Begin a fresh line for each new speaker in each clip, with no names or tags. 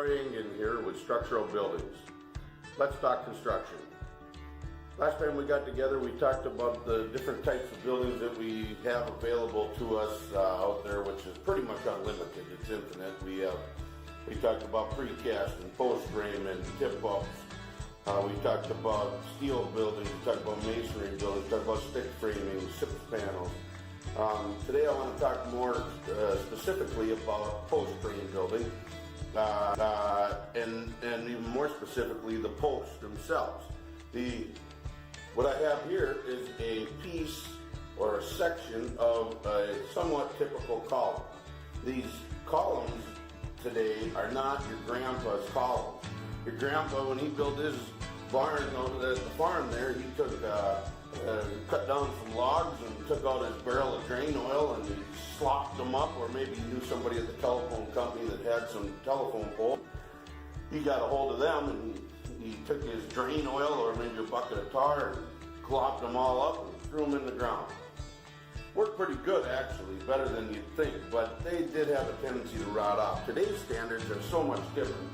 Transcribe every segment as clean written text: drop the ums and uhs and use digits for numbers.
Engen here with Structural Buildings. Let's talk construction. Last time we got together, we talked about the different types of buildings that we have available to us out there, which is pretty much unlimited. It's infinite. We talked about precast and post frame and tip-ups. We talked about steel buildings. We talked about masonry buildings. We talked about stick framing, SIP panels. Today I want to talk more specifically about post frame building. And even more specifically, the posts themselves. What I have here is a piece or a section of a somewhat typical column. These columns today are not your grandpa's columns. Your grandpa, when he built his barn out at the farm there, he took cut down some logs and took out his barrel of drain oil and he slopped them up, or maybe he knew somebody at the telephone company that had some telephone poles. He got a hold of them and he took his drain oil or maybe a bucket of tar and glopped them all up and threw them in the ground. Worked pretty good actually, better than you'd think, but they did have a tendency to rot off. Today's standards are so much different.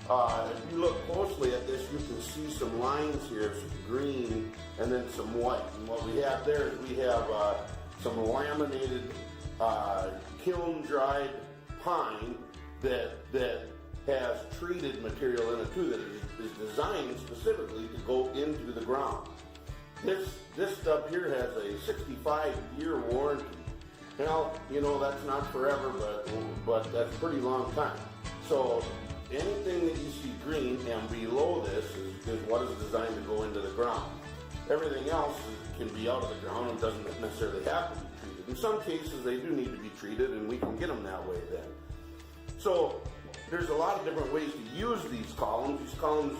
If you look closely at this, you can see some lines here, some green and then some white. And what we have there is we have some laminated kiln-dried pine that has treated material in it too, that is designed specifically to go into the ground. This stuff here has a 65-year warranty. Now, you know, that's not forever, but that's a pretty long time. So anything that you see green and below this is what is designed to go into the ground. Everything else can be out of the ground and doesn't necessarily have to be treated. In some cases, they do need to be treated, and we can get them that way then. So there's a lot of different ways to use these columns. These columns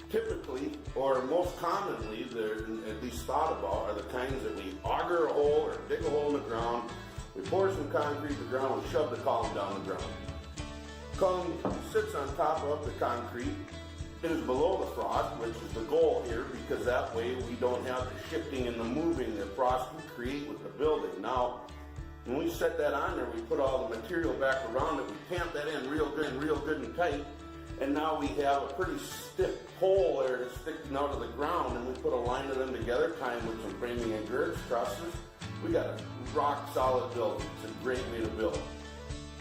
typically, or most commonly, they're at least thought about, are the kinds that we auger a hole or dig a hole in the ground, we pour some concrete in the ground, and shove the column down the ground. The column sits on top of the concrete. It is below the frost, which is the goal here, because that way we don't have the shifting and the moving that frost can create with the building. Now, when we set that on there, we put all the material back around it, we tamp that in real good and tight, and now we have a pretty stiff pole there that's sticking out of the ground, and we put a line of them together, tie them with some framing and girts, trusses. We got a rock solid building. It's a great way to build.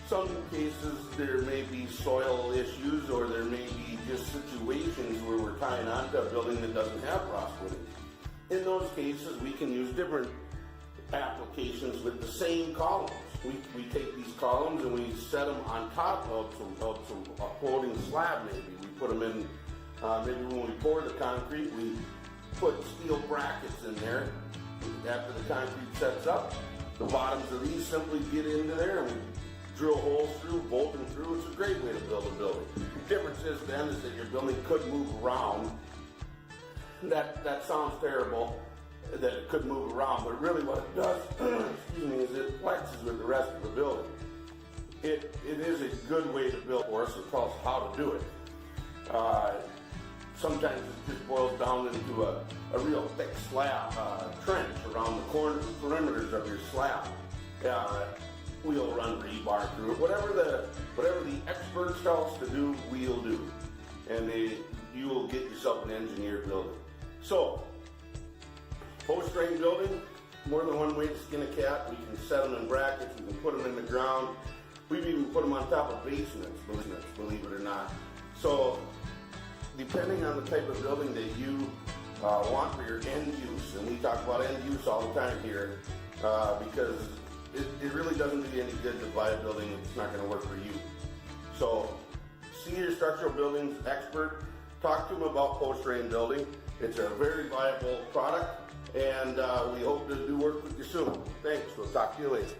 Some cases there may be soil issues, or there may be just situations where we're tying onto a building that doesn't have frost footings. In those cases, we can use different applications with the same columns. We take these columns and we set them on top of some floating slab maybe. We put them in, maybe when we pour the concrete, we put steel brackets in there. After the concrete sets up, the bottoms of these simply get into there and we drill holes through, bolt them through. It's a great way to build a building. The difference is then is that your building could move around. That sounds terrible, that it could move around, but really what it does, excuse me, is it flexes with the rest of the building. It is a good way to build for us, and tell us how to do it. Sometimes it just boils down into a real thick slab, trench around the perimeters of your slab. We'll run rebar through it. Whatever the experts tell us to do, we'll do. And you will get yourself an engineered building. So, post frame building, more than one way to skin a cat. We can set them in brackets, we can put them in the ground. We've even put them on top of basements, believe it or not. So, depending on the type of building that you want for your end use, and we talk about end use all the time here, because it really doesn't do you any good to buy a building that's not going to work for you. So, see your structural buildings expert, talk to them about post frame building. It's a very viable product, and we hope to do work with you soon. Thanks. We'll talk to you later.